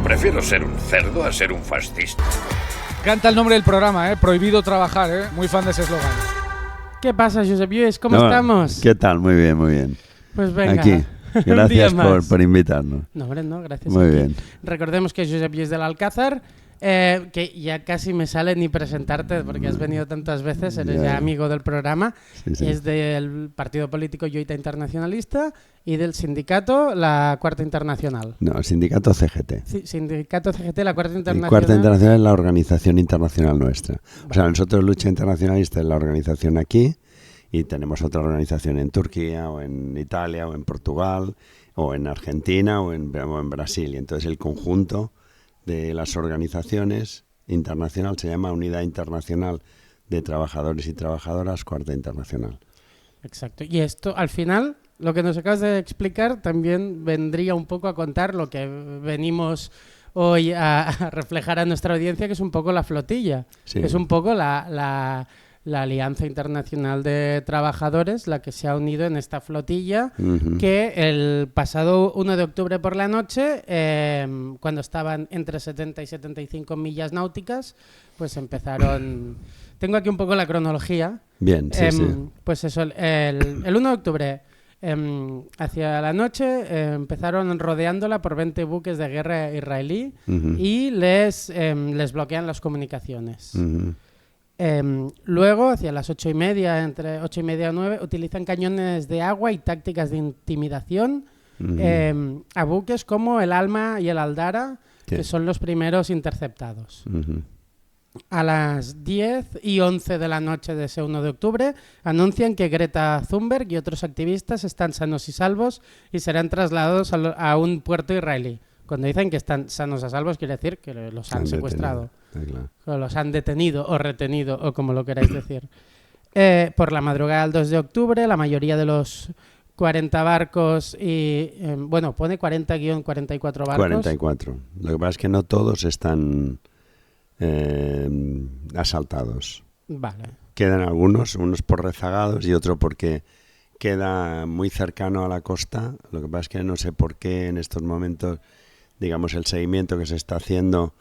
Prefiero ser un cerdo a ser un fascista. Canta el nombre del programa, prohibido trabajar, muy fan de ese eslogan. ¿Qué pasa, Josep Lluís? ¿Cómo estamos? ¿Qué tal? Muy bien, muy bien. Pues venga. Aquí. Gracias por invitarnos. No, hombre, no, gracias muy a ti. bien. Recordemos que es Josep Lluís del Alcázar, que ya casi me sale ni presentarte porque has venido tantas veces, eres ya amigo del programa. Sí. Es del partido político Lluita Internacionalista y del sindicato La Cuarta Internacional. No, el sindicato CGT. Sí, sindicato CGT, La Cuarta Internacional. La Cuarta Internacional es la organización internacional nuestra. Vale. O sea, nosotros Lucha Internacionalista es la organización aquí y tenemos otra organización en Turquía o en Italia o en Portugal o en Argentina o en Brasil. Y entonces el conjunto de las organizaciones internacional se llama Unidad Internacional de Trabajadores y Trabajadoras Cuarta Internacional. Exacto. Y esto, al final, lo que nos acabas de explicar también vendría un poco a contar lo que venimos hoy a reflejar a nuestra audiencia, que es un poco la flotilla. Sí. Es un poco la Alianza Internacional de Trabajadores la que se ha unido en esta flotilla, que el pasado 1 de octubre por la noche, cuando estaban entre 70 y 75 millas náuticas, pues empezaron... Tengo aquí un poco la cronología. Bien, sí. Pues eso, el 1 de octubre, hacia la noche, empezaron rodeándola por 20 buques de guerra israelí y les bloquean las comunicaciones. Luego, hacia las 8:30, entre 8:30 y 9, utilizan cañones de agua y tácticas de intimidación a buques como el Alma y el Aldara, que son los primeros interceptados. A las 10:11 de la noche de ese 1 de octubre anuncian que Greta Thunberg y otros activistas están sanos y salvos y serán trasladados a un puerto israelí. Cuando dicen que están sanos a salvos, quiere decir que los han secuestrado. Claro. O los han detenido o retenido, o como lo queráis decir. Por la madrugada del 2 de octubre, la mayoría de los 40 barcos y... pone 40-44 barcos. 44. Lo que pasa es que no todos están asaltados. Vale. Quedan algunos, unos por rezagados y otro porque queda muy cercano a la costa. Lo que pasa es que no sé por qué en estos momentos, digamos, el seguimiento que se está haciendo...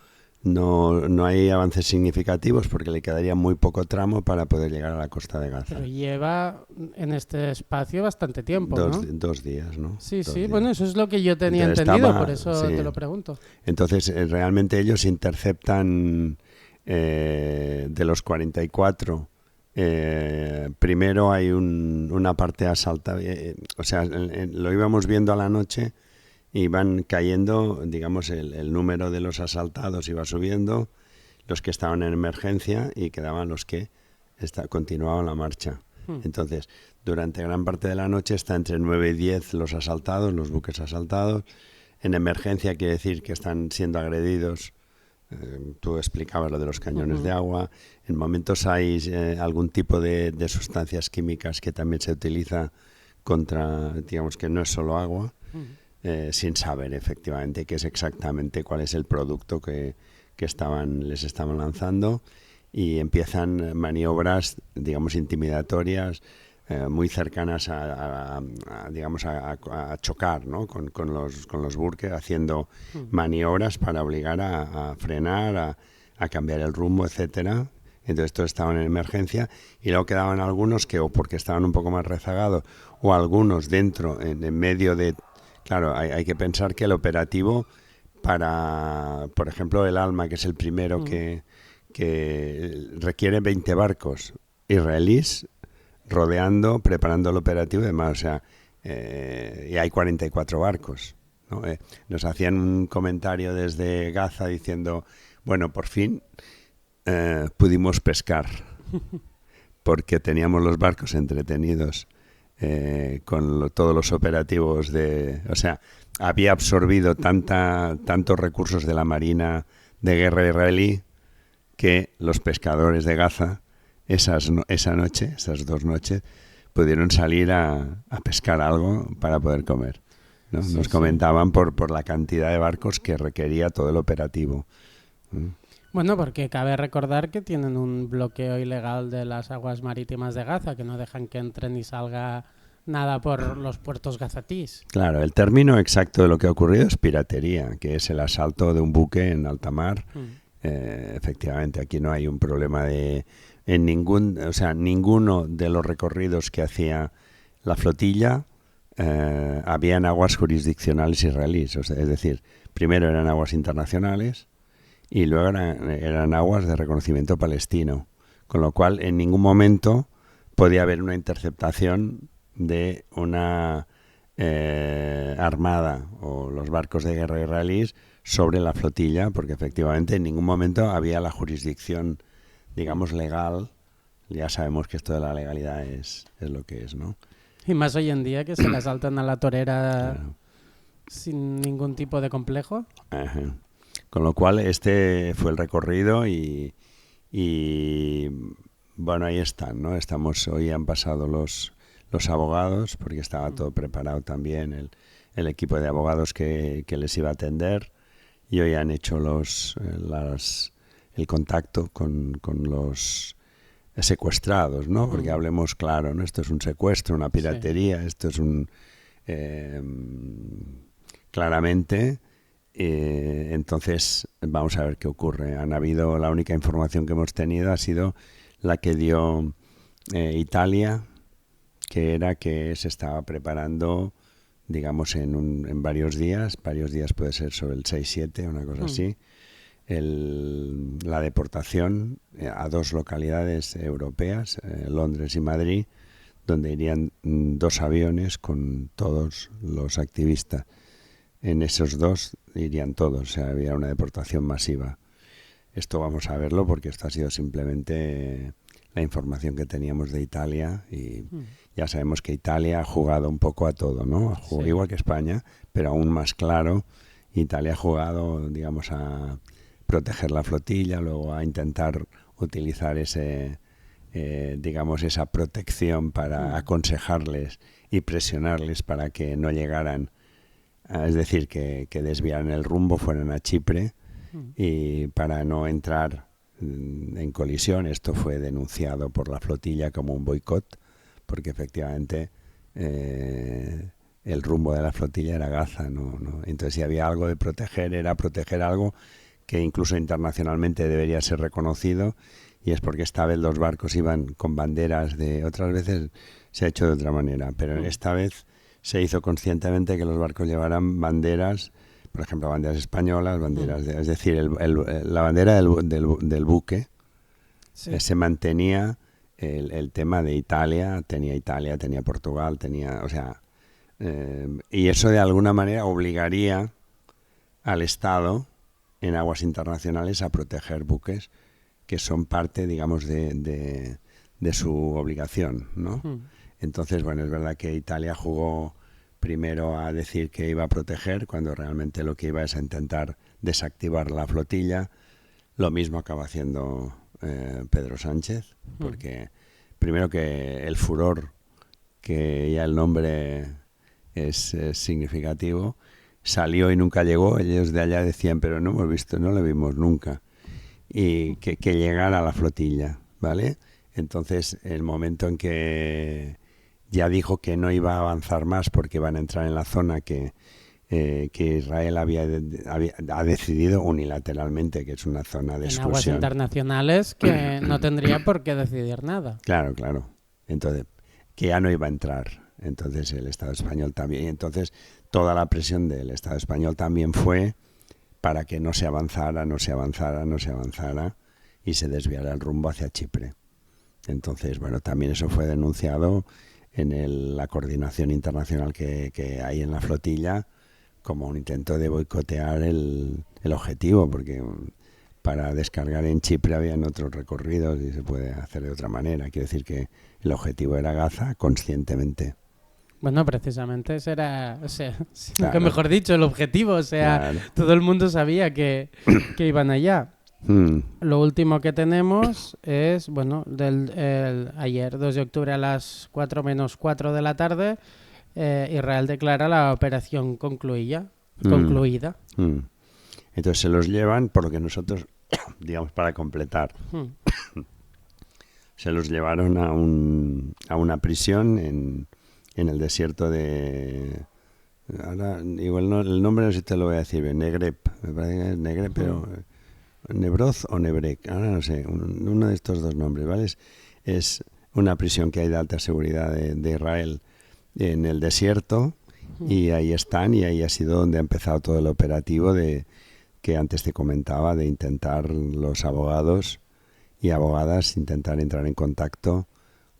No hay avances significativos porque le quedaría muy poco tramo para poder llegar a la costa de Gaza. Pero lleva en este espacio bastante tiempo, ¿no? 2 días, ¿no? Sí, 2 días. Bueno, eso es lo que yo tenía entendido, por eso te lo pregunto. Entonces, realmente ellos interceptan de los 44. Primero hay una parte asaltada, lo íbamos viendo a la noche. Y van cayendo, digamos, el número de los asaltados iba subiendo, los que estaban en emergencia y quedaban los que continuaban la marcha. Entonces, durante gran parte de la noche está entre 9 y 10 los asaltados, los buques asaltados. En emergencia quiere decir que están siendo agredidos. Tú explicabas lo de los cañones de agua. En momentos hay algún tipo de sustancias químicas que también se utiliza contra, digamos que no es solo agua. Sin saber efectivamente qué es exactamente cuál es el producto que les estaban lanzando, y empiezan maniobras, digamos, intimidatorias muy cercanas a chocar, ¿no? con los buques, haciendo maniobras para obligar a frenar, a cambiar el rumbo, etcétera. Entonces todos estaban en emergencia y luego quedaban algunos que o porque estaban un poco más rezagados o algunos dentro, en medio de... Claro, hay que pensar que el operativo para, por ejemplo, el Alma, que es el primero que requiere 20 barcos israelíes rodeando, preparando el operativo y demás, o sea, y hay 44 barcos, ¿no? Nos hacían un comentario desde Gaza diciendo, bueno, por fin pudimos pescar, porque teníamos los barcos entretenidos. Con todos los operativos había absorbido tantos recursos de la Marina de guerra israelí que los pescadores de Gaza esas 2 noches pudieron salir a pescar algo para poder comer, ¿no? Nos comentaban por la cantidad de barcos que requería todo el operativo. Bueno, porque cabe recordar que tienen un bloqueo ilegal de las aguas marítimas de Gaza, que no dejan que entre ni salga nada por los puertos gazatís. Claro, el término exacto de lo que ha ocurrido es piratería, que es el asalto de un buque en alta mar. Efectivamente, aquí no hay un problema ninguno de los recorridos que hacía la flotilla había en aguas jurisdiccionales israelíes. O sea, es decir, primero eran aguas internacionales y luego eran aguas de reconocimiento palestino. Con lo cual, en ningún momento podía haber una interceptación de una armada o los barcos de guerra israelíes sobre la flotilla, porque efectivamente en ningún momento había la jurisdicción, digamos, legal. Ya sabemos que esto de la legalidad es lo que es, ¿no? Y más hoy en día que se la saltan a la torera Claro. sin ningún tipo de complejo. Ajá. Con lo cual este fue el recorrido y bueno, ahí están, ¿no? Hoy han pasado los abogados, porque estaba todo preparado también, el equipo de abogados que les iba a atender, y hoy han hecho el contacto con los secuestrados, ¿no? Porque hablemos claro, ¿no? Esto es un secuestro, una piratería, esto es claramente. Entonces vamos a ver qué ocurre. La única información que hemos tenido ha sido la que dio Italia, que era que se estaba preparando, digamos, en varios días puede ser sobre el 6-7, una cosa así, la deportación a 2 localidades europeas, Londres y Madrid, donde irían 2 aviones con todos los activistas. En esos 2 irían todos, o sea, había una deportación masiva. Esto vamos a verlo porque esto ha sido simplemente la información que teníamos de Italia y ya sabemos que Italia ha jugado un poco a todo, ¿no? Igual que España, pero aún más claro. Italia ha jugado, digamos, a proteger la flotilla, luego a intentar utilizar digamos, esa protección para aconsejarles y presionarles para que no llegaran, es decir, que desviaran el rumbo, fueran a Chipre y para no entrar en colisión. Esto fue denunciado por la flotilla como un boicot, porque efectivamente el rumbo de la flotilla era Gaza, ¿no? Entonces, si había algo de proteger, era proteger algo que incluso internacionalmente debería ser reconocido, y es porque esta vez los barcos iban con banderas otras veces se ha hecho de otra manera, pero esta vez se hizo conscientemente que los barcos llevaran banderas, por ejemplo, banderas españolas, es decir, la bandera del buque. Se mantenía el tema de Italia, tenía Portugal, y eso de alguna manera obligaría al Estado en aguas internacionales a proteger buques que son parte, digamos, de su obligación, ¿no? Entonces, bueno, es verdad que Italia jugó primero a decir que iba a proteger, cuando realmente lo que iba es a intentar desactivar la flotilla. Lo mismo acaba haciendo Pedro Sánchez, porque primero que el furor, que ya el nombre es significativo, salió y nunca llegó. Ellos de allá decían, pero no hemos visto, no lo vimos nunca. Y que llegara a la flotilla, ¿vale? Entonces, el momento en que ya dijo que no iba a avanzar más porque van a entrar en la zona que Israel ha decidido unilateralmente, que es una zona de exclusión. En aguas internacionales que no tendría por qué decidir nada. Claro. Entonces, que ya no iba a entrar. Entonces, el Estado español también. Y entonces, toda la presión del Estado español también fue para que no se avanzara y se desviara el rumbo hacia Chipre. Entonces, bueno, también eso fue denunciado en la coordinación internacional que hay en la flotilla como un intento de boicotear el objetivo, porque para descargar en Chipre habían otros recorridos y se puede hacer de otra manera. Quiero decir que el objetivo era Gaza conscientemente. Bueno, precisamente ese era, Claro. que mejor dicho, el objetivo. Claro. Todo el mundo sabía que iban allá. Lo último que tenemos es, bueno, ayer, 2 de octubre a las 4:04 de la tarde, Israel declara la operación concluida. Entonces se los llevan, por lo que nosotros, digamos, para completar, se los llevaron a una prisión en el desierto de... Ahora, igual no, el nombre no sé si te lo voy a decir bien, Negreb, me parece que es Negreb, pero... Nebroz o Nebrek, ahora no sé, uno de estos dos nombres, ¿vale? Es una prisión que hay de alta seguridad de Israel en el desierto, y ahí están, y ahí ha sido donde ha empezado todo el operativo de que antes te comentaba, de intentar los abogados y abogadas intentar entrar en contacto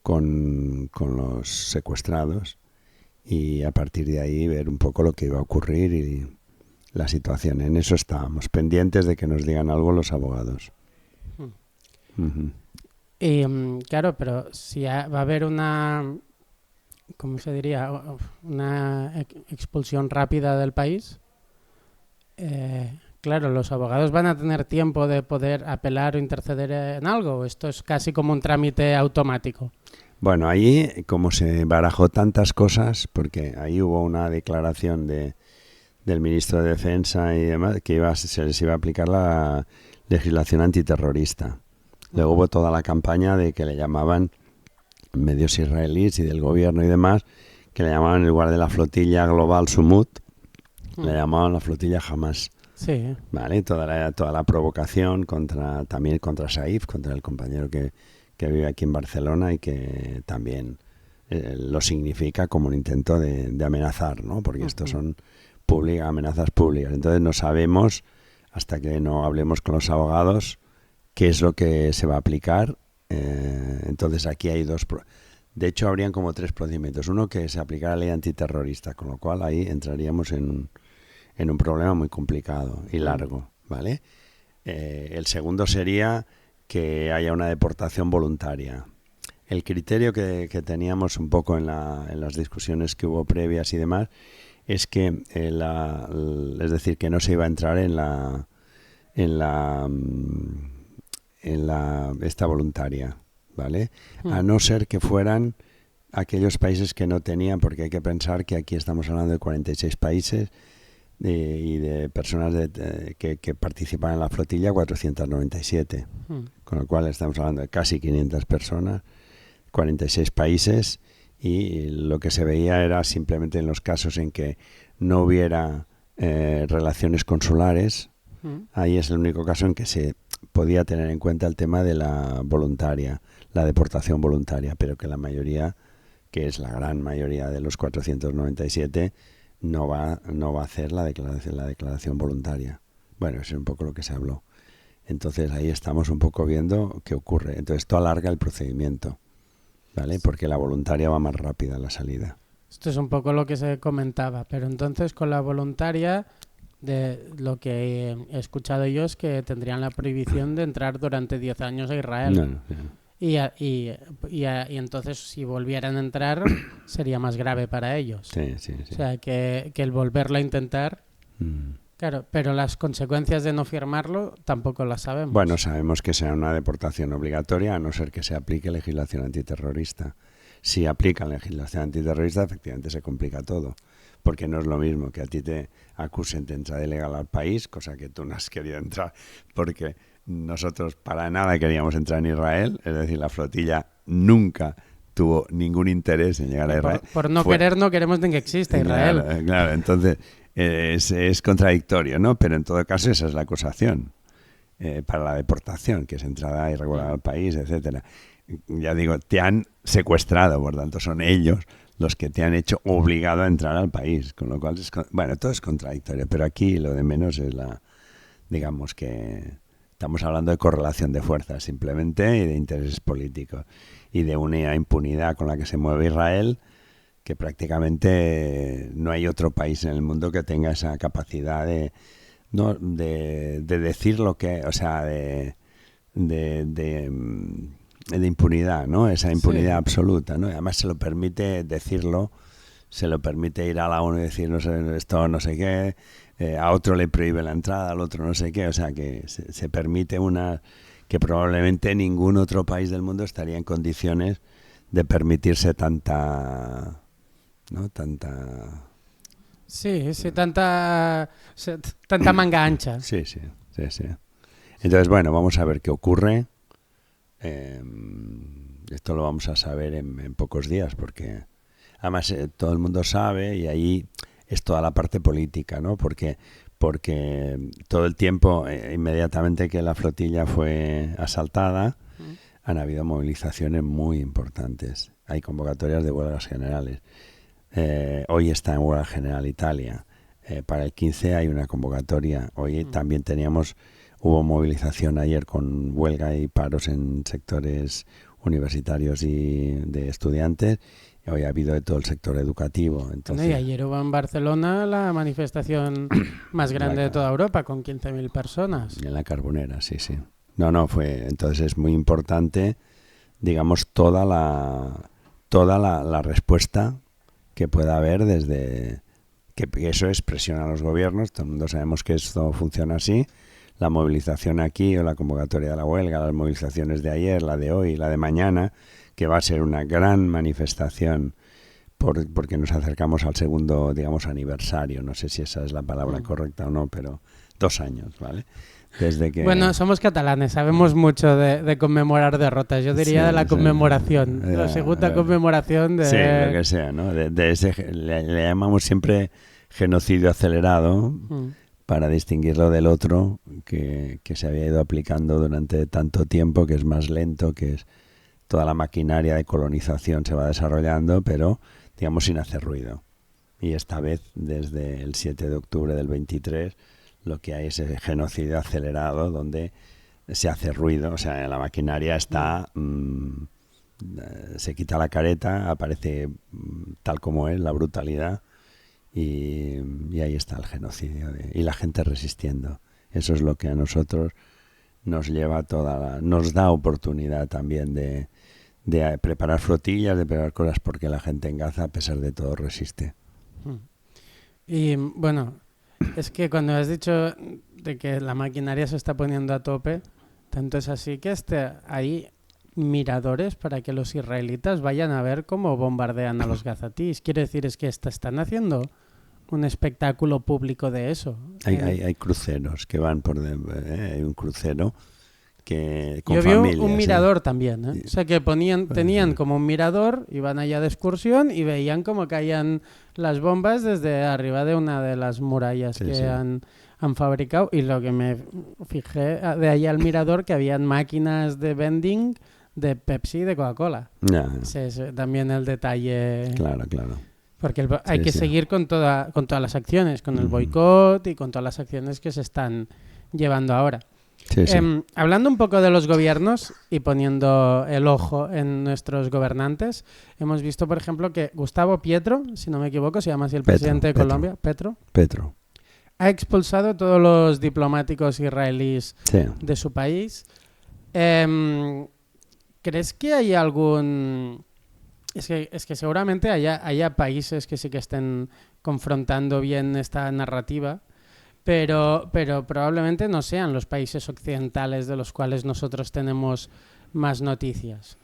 con los secuestrados, y a partir de ahí ver un poco lo que iba a ocurrir y la situación. En eso estábamos, pendientes de que nos digan algo los abogados. Y claro, pero si va a haber una, ¿cómo se diría? Una expulsión rápida del país, claro, los abogados van a tener tiempo de poder apelar o interceder en algo. Esto es casi como un trámite automático. Bueno, ahí como se barajó tantas cosas, porque ahí hubo una declaración del ministro de Defensa y demás, que se les iba a aplicar la legislación antiterrorista. Luego hubo toda la campaña de que le llamaban medios israelíes y del gobierno y demás, que le llamaban, en lugar de la flotilla global Sumut, le llamaban la flotilla Hamas. Sí. Vale, toda la provocación también contra Saif, contra el compañero que vive aquí en Barcelona, y que también lo significa como un intento de amenazar, ¿no? Porque estos son amenazas públicas. Entonces no sabemos, hasta que no hablemos con los abogados, qué es lo que se va a aplicar. Entonces aquí hay de hecho habrían como 3 procedimientos. Uno, que se aplicara la ley antiterrorista, con lo cual ahí entraríamos en un problema muy complicado y largo, ¿vale? El segundo sería que haya una deportación voluntaria. El criterio que teníamos un poco en las discusiones que hubo previas y demás, es que es decir, que no se iba a entrar en esta voluntaria, ¿vale? A no ser que fueran aquellos países que no tenían, porque hay que pensar que aquí estamos hablando de 46 países y de personas que participan en la flotilla, 497, con lo cual estamos hablando de casi 500 personas, 46 países. Y lo que se veía era simplemente en los casos en que no hubiera relaciones consulares, ahí es el único caso en que se podía tener en cuenta el tema de la voluntaria, la deportación voluntaria, pero que la mayoría, que es la gran mayoría de los 497, no va a hacer la declaración voluntaria. Bueno, eso es un poco lo que se habló. Entonces ahí estamos un poco viendo qué ocurre. Entonces esto alarga el procedimiento, ¿vale? Porque la voluntaria va más rápida la salida. Esto es un poco lo que se comentaba, pero entonces con la voluntaria, de lo que he escuchado yo es que tendrían la prohibición de entrar durante 10 años a Israel. No. Y entonces si volvieran a entrar sería más grave para ellos. Sí. O sea, que el volverlo a intentar... Claro, pero las consecuencias de no firmarlo tampoco las sabemos. Bueno, sabemos que sea una deportación obligatoria, a no ser que se aplique legislación antiterrorista. Si aplican legislación antiterrorista, efectivamente se complica todo, porque no es lo mismo que a ti te acusen de entrada ilegal al país, cosa que tú no has querido entrar, porque nosotros para nada queríamos entrar en Israel, es decir, la flotilla nunca tuvo ningún interés en llegar a Israel. Por no querer, no queremos ni que exista Israel. Claro, entonces... Es contradictorio, ¿no? Pero en todo caso esa es la acusación para la deportación, que es entrada irregular al país, etcétera. Ya digo, te han secuestrado, por tanto son ellos los que te han hecho obligado a entrar al país, con lo cual todo es contradictorio, pero aquí lo de menos es digamos que estamos hablando de correlación de fuerzas simplemente, y de intereses políticos y de una impunidad con la que se mueve Israel, que prácticamente no hay otro país en el mundo que tenga esa capacidad de decir lo que, o sea, de impunidad, ¿no? Esa impunidad absoluta, ¿no? Y además se lo permite decirlo, se lo permite ir a la ONU y decir, no sé, esto no sé qué, a otro le prohíbe la entrada, al otro no sé qué, o sea, que se permite que probablemente ningún otro país del mundo estaría en condiciones de permitirse tanta manga ancha. Sí. Entonces, bueno, vamos a ver qué ocurre. Esto lo vamos a saber en pocos días, porque Además, todo el mundo sabe, y ahí es toda la parte política, ¿no? Porque todo el tiempo, inmediatamente que la flotilla fue asaltada, han habido movilizaciones muy importantes. Hay convocatorias de huelgas generales. Hoy está en huelga general Italia. Para el 15 hay una convocatoria. Hoy también hubo movilización ayer con huelga y paros en sectores universitarios y de estudiantes. Hoy ha habido de todo el sector educativo. Entonces, y ayer hubo en Barcelona la manifestación más grande de toda Europa, con 15.000 personas. En la Carbonera, sí. Entonces es muy importante, digamos, toda la respuesta que pueda haber desde... Que eso es presión a los gobiernos, todo el mundo sabemos que esto funciona así. La movilización aquí o la convocatoria de la huelga, las movilizaciones de ayer, la de hoy, la de mañana, que va a ser una gran manifestación porque nos acercamos al segundo, digamos, aniversario. No sé si esa es la palabra correcta o no, pero 2 años, ¿vale? Desde que... Bueno, somos catalanes, sabemos mucho de conmemorar derrotas. Yo diría de la conmemoración, la segunda conmemoración de... Sí, lo que sea, ¿no? De ese, le llamamos siempre genocidio acelerado, para distinguirlo del otro que se había ido aplicando durante tanto tiempo, que es más lento, que es toda la maquinaria de colonización se va desarrollando, pero digamos sin hacer ruido. Y esta vez, desde el 7 de octubre del 23, lo que hay es ese genocidio acelerado donde se hace ruido, o sea, la maquinaria está... se quita la careta, aparece tal como es, la brutalidad, y ahí está el genocidio y la gente resistiendo. Eso es lo que a nosotros nos lleva nos da oportunidad también de preparar flotillas, de preparar cosas, porque la gente en Gaza, a pesar de todo, resiste. Y bueno, es que cuando has dicho de que la maquinaria se está poniendo a tope, tanto es así que hay miradores para que los israelitas vayan a ver cómo bombardean a los gazatíes. Quiere decir, es que están haciendo un espectáculo público de eso. Hay cruceros que van hay un crucero que con yo vi familias, un mirador también, ¿eh? O sea que tenían como un mirador, iban allá de excursión y veían cómo caían las bombas desde arriba de una de las murallas que han fabricado, y lo que me fijé de allá al mirador, que habían máquinas de vending de Pepsi y de Coca-Cola. También el detalle. Claro. Porque hay que seguir con todas las acciones, con el boicot y con todas las acciones que se están llevando ahora. Hablando un poco de los gobiernos y poniendo el ojo en nuestros gobernantes, hemos visto, por ejemplo, que Gustavo Petro, si no me equivoco, se llama así el presidente de Colombia, Petro, ha expulsado a todos los diplomáticos israelíes de su país. ¿Crees que hay algún...? Es que seguramente haya países que sí que estén confrontando bien esta narrativa, pero probablemente no sean los países occidentales de los cuales nosotros tenemos más noticias.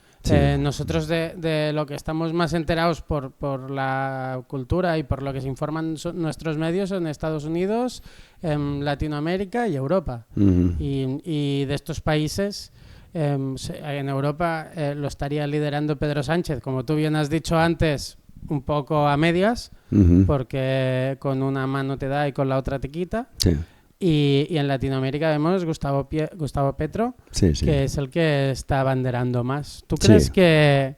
Nosotros de lo que estamos más enterados por la cultura y por lo que se informan nuestros medios en Estados Unidos, Latinoamérica y Europa. Y de estos países... en Europa lo estaría liderando Pedro Sánchez, como tú bien has dicho antes, un poco a medias, porque con una mano te da y con la otra te quita. Y en Latinoamérica vemos Gustavo Petro, que es el que está abanderando más. ¿Tú crees que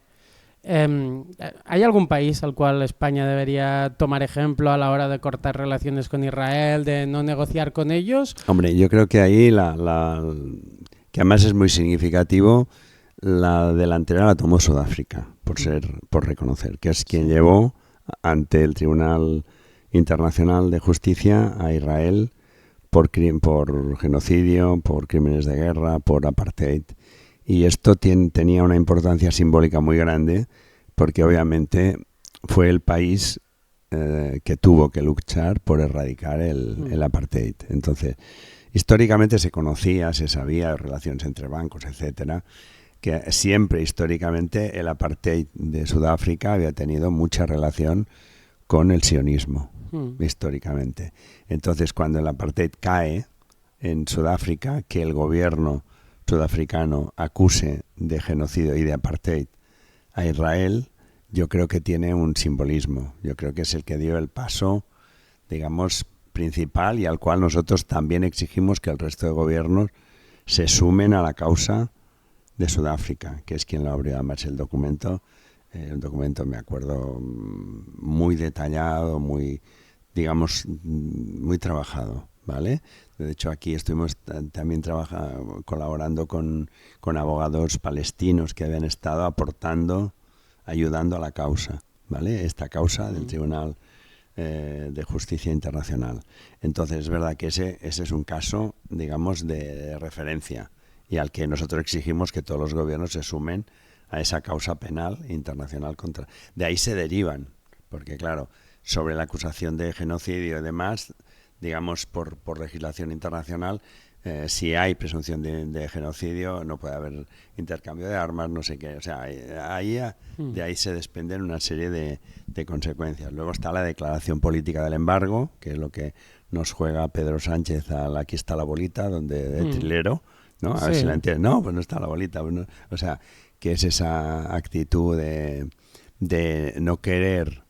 hay algún país al cual España debería tomar ejemplo a la hora de cortar relaciones con Israel, de no negociar con ellos? Hombre, yo creo que ahí que además es muy significativo, la delantera la tomó Sudáfrica, por reconocer, que es quien llevó ante el Tribunal Internacional de Justicia a Israel por genocidio, por crímenes de guerra, por apartheid. Y esto tenía una importancia simbólica muy grande, porque obviamente fue el país que tuvo que luchar por erradicar el apartheid. Entonces, históricamente se conocía, se sabía, relaciones entre bancos, etcétera, que siempre históricamente el apartheid de Sudáfrica había tenido mucha relación con el sionismo, históricamente. Entonces, cuando el apartheid cae en Sudáfrica, que el gobierno sudafricano acuse de genocidio y de apartheid a Israel, yo creo que tiene un simbolismo. Yo creo que es el que dio el paso, digamos, principal y al cual nosotros también exigimos que el resto de gobiernos se sumen a la causa de Sudáfrica, que es quien lo abrió además el documento. Un documento, me acuerdo, muy detallado, muy, digamos, muy trabajado, ¿vale? De hecho, aquí estuvimos también colaborando con abogados palestinos que habían estado aportando, ayudando a la causa, ¿vale? Esta causa del Tribunal de Justicia Internacional. Entonces, es verdad que ese es un caso, digamos, de referencia y al que nosotros exigimos que todos los gobiernos se sumen a esa causa penal internacional contra. De ahí se derivan, porque claro, sobre la acusación de genocidio y demás, digamos, por legislación internacional, si hay presunción de genocidio, no puede haber intercambio de armas, no sé qué. O sea, de ahí se desprenden una serie de consecuencias. Luego está la declaración política del embargo, que es lo que nos juega Pedro Sánchez al aquí está la bolita, de trilero, ¿no? A ver si la entiendes. No, pues no está la bolita. Pues no. O sea, que es esa actitud de no querer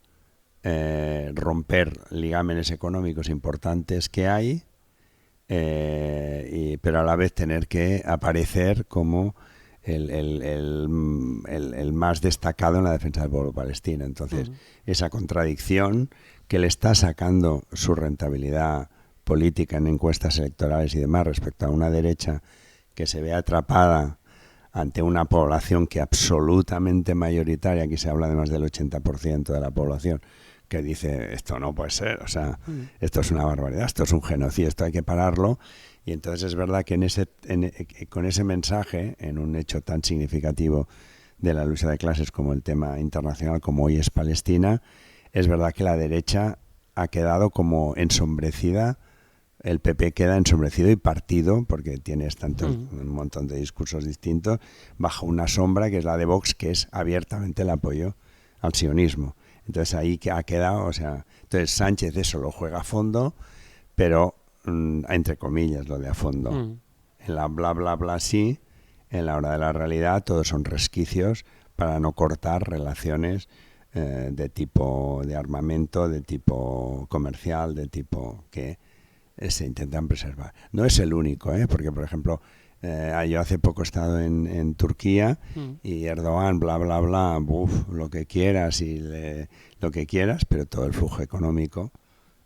romper ligámenes económicos importantes que hay, pero a la vez tener que aparecer como el más destacado en la defensa del pueblo palestino. Entonces, esa contradicción que le está sacando su rentabilidad política en encuestas electorales y demás respecto a una derecha que se ve atrapada ante una población que absolutamente mayoritaria, aquí se habla de más del 80% de la población, que dice, esto no puede ser, o sea, esto es una barbaridad, esto es un genocidio, esto hay que pararlo. Y entonces es verdad que con ese mensaje, en un hecho tan significativo de la lucha de clases como el tema internacional, como hoy es Palestina, es verdad que la derecha ha quedado como ensombrecida. El PP queda ensombrecido y partido, porque tienes un montón de discursos distintos, bajo una sombra que es la de Vox, que es abiertamente el apoyo al sionismo. Entonces ahí que ha quedado, o sea, entonces Sánchez eso lo juega a fondo, pero entre comillas lo de a fondo. En la bla bla bla sí, en la hora de la realidad todos son resquicios para no cortar relaciones de tipo de armamento, de tipo comercial, de tipo que se intentan preservar. No es el único, porque por ejemplo yo hace poco he estado en Turquía y Erdogan, bla bla bla, lo que quieras lo que quieras, pero todo el flujo económico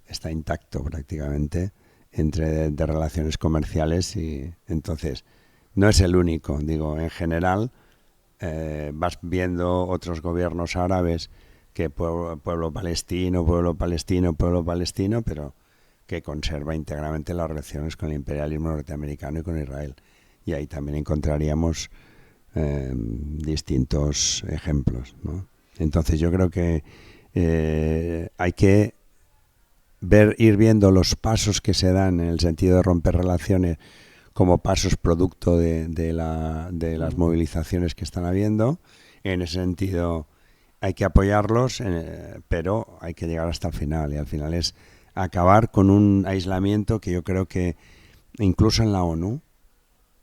está intacto prácticamente de relaciones comerciales, y entonces no es el único, digo, en general vas viendo otros gobiernos árabes que pueblo palestino, pero que conserva íntegramente las relaciones con el imperialismo norteamericano y con Israel. Y ahí también encontraríamos distintos ejemplos, ¿no? Entonces yo creo que hay que ir viendo los pasos que se dan en el sentido de romper relaciones como pasos producto de las movilizaciones que están habiendo. En ese sentido hay que apoyarlos, pero hay que llegar hasta el final, y al final es acabar con un aislamiento que yo creo que incluso en la ONU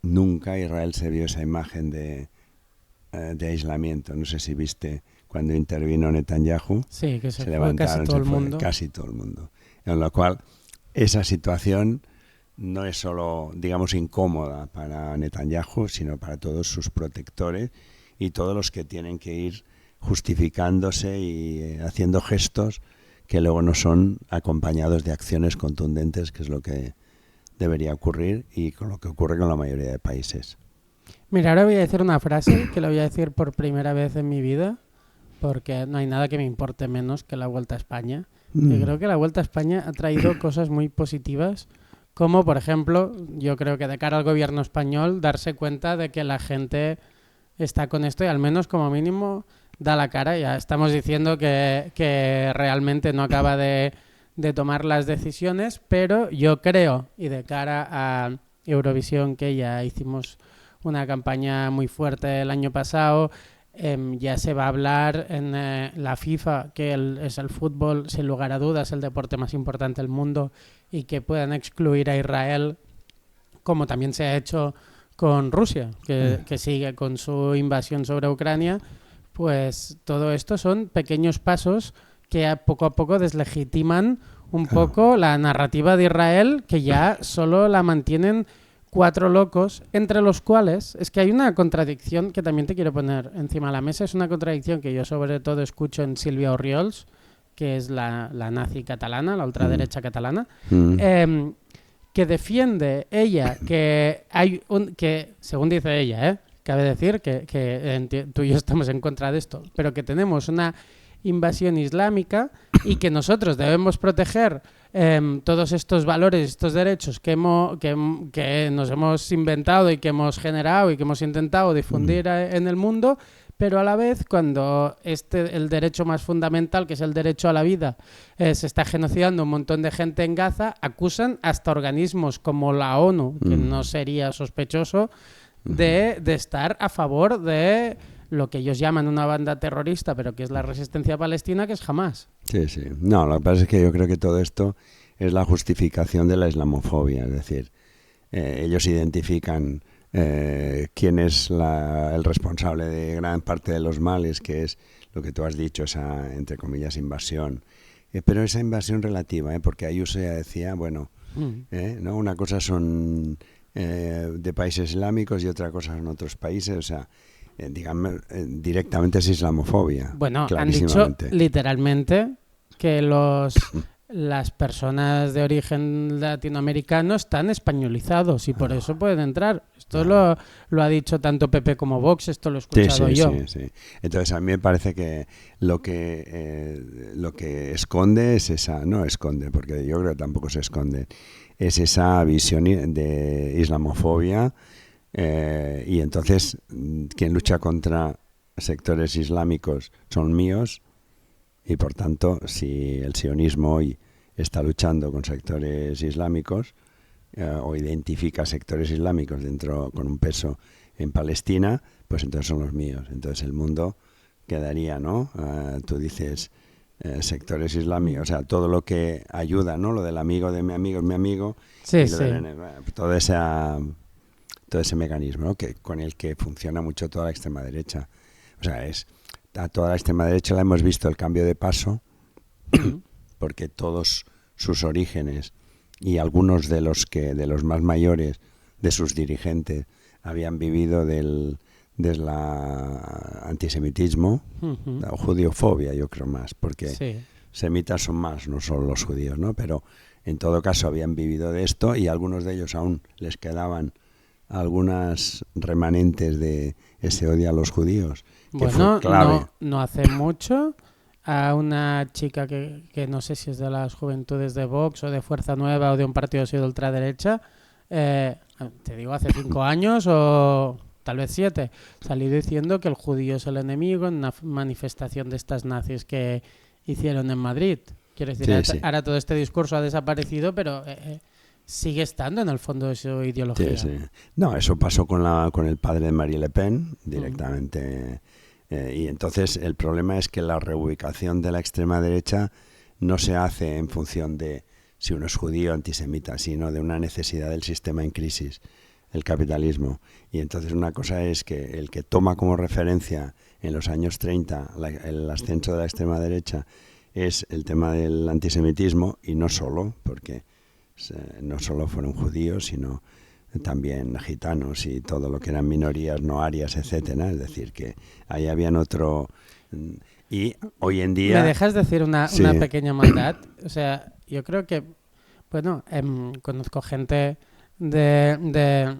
nunca Israel se vio esa imagen de aislamiento. No sé si viste cuando intervino Netanyahu, sí, que se levantaron casi todo el mundo. En lo cual esa situación no es solo, digamos, incómoda para Netanyahu, sino para todos sus protectores y todos los que tienen que ir justificándose y haciendo gestos que luego no son acompañados de acciones contundentes, que es lo que debería ocurrir y con lo que ocurre con la mayoría de países. Mira, ahora voy a decir una frase que la voy a decir por primera vez en mi vida, porque no hay nada que me importe menos que la Vuelta a España. Y creo que la Vuelta a España ha traído cosas muy positivas, como por ejemplo, yo creo que de cara al gobierno español, darse cuenta de que la gente está con esto y al menos como mínimo da la cara. Ya estamos diciendo que realmente no acaba de tomar las decisiones, pero yo creo, y de cara a Eurovisión, que ya hicimos una campaña muy fuerte el año pasado, ya se va a hablar en la FIFA que es el fútbol, sin lugar a dudas, el deporte más importante del mundo, y que puedan excluir a Israel, como también se ha hecho con Rusia, que sigue con su invasión sobre Ucrania, pues todo esto son pequeños pasos que poco a poco deslegitiman un poco la narrativa de Israel, que ya solo la mantienen 4 locos, entre los cuales es que hay una contradicción que también te quiero poner encima de la mesa. Es una contradicción que yo sobre todo escucho en Sílvia Orriols, que es la nazi catalana, la ultraderecha catalana, que defiende ella que según dice ella, cabe decir que tú y yo estamos en contra de esto, pero que tenemos una invasión islámica y que nosotros debemos proteger todos estos valores, estos derechos que nos hemos inventado y que hemos generado y que hemos intentado difundir en el mundo, pero a la vez cuando el derecho más fundamental, que es el derecho a la vida, se está genocidando un montón de gente en Gaza, acusan hasta organismos como la ONU, que no sería sospechoso, de estar a favor de lo que ellos llaman una banda terrorista, pero que es la resistencia palestina, que es Hamás. Sí. No, lo que pasa es que yo creo que todo esto es la justificación de la islamofobia, es decir, ellos identifican quién es el responsable de gran parte de los males, que es lo que tú has dicho, esa, entre comillas, invasión. Pero esa invasión relativa, porque Ayuso ya decía, bueno, ¿no? Una cosa son de países islámicos y otra cosa son otros países, o sea, digamos, directamente es islamofobia. Bueno, han dicho literalmente que las personas de origen latinoamericano están españolizados y por eso pueden entrar. Esto lo ha dicho tanto PP como Vox, esto lo he escuchado yo. Sí. Entonces a mí me parece que lo que esconde es esa, no esconde, porque yo creo que tampoco se esconde, es esa visión de islamofobia. Y entonces quien lucha contra sectores islámicos son míos y por tanto si el sionismo hoy está luchando con sectores islámicos o identifica sectores islámicos con un peso en Palestina, pues entonces son los míos. Entonces el mundo quedaría, ¿no? Tú dices sectores islámicos, o sea, todo lo que ayuda, ¿no? Lo del amigo de mi amigo es mi amigo. Sí. Todo ese mecanismo, ¿no? Con el que funciona mucho toda la extrema derecha. O sea, a toda la extrema derecha la hemos visto el cambio de paso, porque todos sus orígenes y algunos de los más mayores de sus dirigentes habían vivido del antisemitismo, la judiofobia, yo creo más, porque semitas son más, no solo los judíos, ¿no? Pero en todo caso habían vivido de esto y algunos de ellos aún les quedaban algunas remanentes de ese odio a los judíos, que fue clave. No hace mucho a una chica que no sé si es de las juventudes de Vox o de Fuerza Nueva o de un partido así de ultraderecha, te digo hace 5 años o tal vez 7, salió diciendo que el judío es el enemigo en una manifestación de estas nazis que hicieron en Madrid. Quiero decir, ahora todo este discurso ha desaparecido, pero sigue estando en el fondo de su ideología. Sí. No, eso pasó con el padre de Marie Le Pen directamente. Y entonces el problema es que la reubicación de la extrema derecha no se hace en función de si uno es judío o antisemita, sino de una necesidad del sistema en crisis, el capitalismo. Y entonces una cosa es que el que toma como referencia en los años 30 el ascenso de la extrema derecha es el tema del antisemitismo, y no solo, porque no solo fueron judíos, sino también gitanos y todo lo que eran minorías no arias, etcétera. Es decir, que ahí habían otro... Y hoy en día... ¿Me dejas decir una pequeña maldad? O sea, yo creo que... Bueno, conozco gente de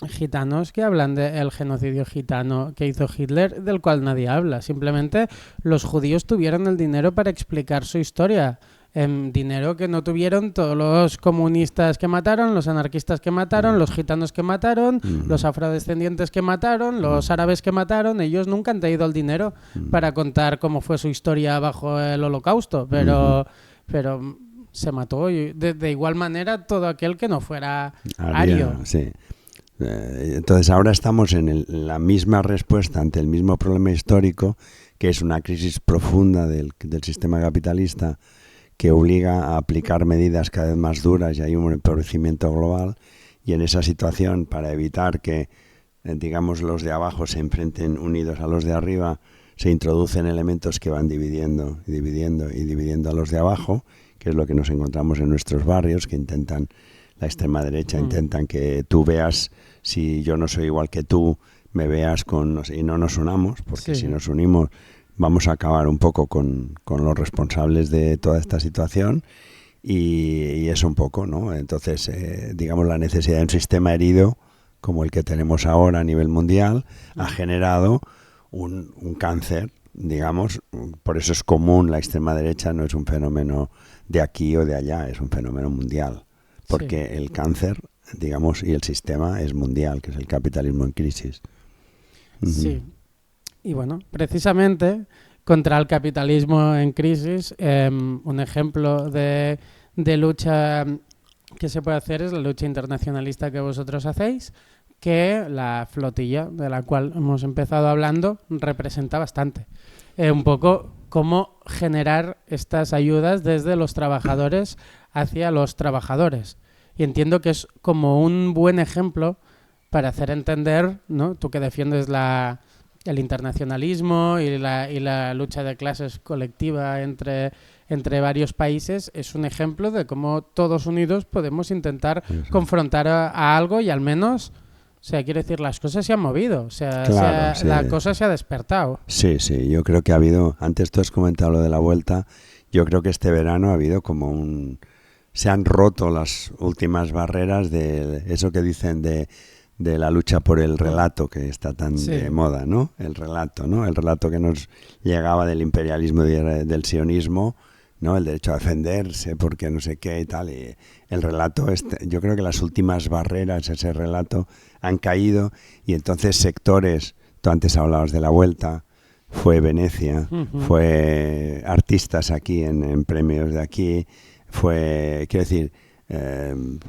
gitanos que hablan del genocidio gitano que hizo Hitler, del cual nadie habla. Simplemente los judíos tuvieron el dinero para explicar su historia. Dinero que no tuvieron todos los comunistas que mataron, los anarquistas que mataron, los gitanos que mataron, los afrodescendientes que mataron, los árabes que mataron. Ellos nunca han tenido el dinero para contar cómo fue su historia bajo el Holocausto, pero se mató de igual manera todo aquel que no fuera ario. Sí. Entonces ahora estamos en la misma respuesta ante el mismo problema histórico, que es una crisis profunda del sistema capitalista, que obliga a aplicar medidas cada vez más duras y hay un empobrecimiento global. Y en esa situación, para evitar que, digamos, los de abajo se enfrenten unidos a los de arriba, se introducen elementos que van dividiendo y dividiendo y dividiendo a los de abajo, que es lo que nos encontramos en nuestros barrios, que intentan, la extrema derecha intentan que tú veas, si yo no soy igual que tú, me veas y no nos unamos, porque si nos unimos vamos a acabar un poco con los responsables de toda esta situación. Y eso un poco, ¿no? Entonces, digamos, la necesidad de un sistema herido como el que tenemos ahora a nivel mundial ha generado un cáncer, digamos. Por eso es común, la extrema derecha no es un fenómeno de aquí o de allá, es un fenómeno mundial. Porque el cáncer, digamos, y el sistema es mundial, que es el capitalismo en crisis. Sí. Y bueno, precisamente contra el capitalismo en crisis, un ejemplo de lucha que se puede hacer es la lucha internacionalista que vosotros hacéis, que la flotilla de la cual hemos empezado hablando representa bastante. Un poco cómo generar estas ayudas desde los trabajadores hacia los trabajadores. Y entiendo que es como un buen ejemplo para hacer entender, ¿no? Tú que defiendes el internacionalismo y la lucha de clases colectiva entre varios países, es un ejemplo de cómo todos unidos podemos intentar confrontar a algo y al menos, o sea, quiero decir, las cosas se han movido, o sea, Claro, la cosa se ha despertado. Sí, yo creo que ha habido, antes tú has comentado lo de la vuelta, yo creo que este verano ha habido como se han roto las últimas barreras de eso que dicen de la lucha por el relato, que está tan de moda, ¿no? El relato, ¿no? El relato que nos llegaba del imperialismo y del sionismo, ¿no? El derecho a defenderse porque no sé qué y tal. Y el relato, yo creo que las últimas barreras, ese relato, han caído y entonces sectores, tú antes hablabas de la vuelta, fue Venecia, fue artistas aquí en premios de aquí, fue, quiero decir,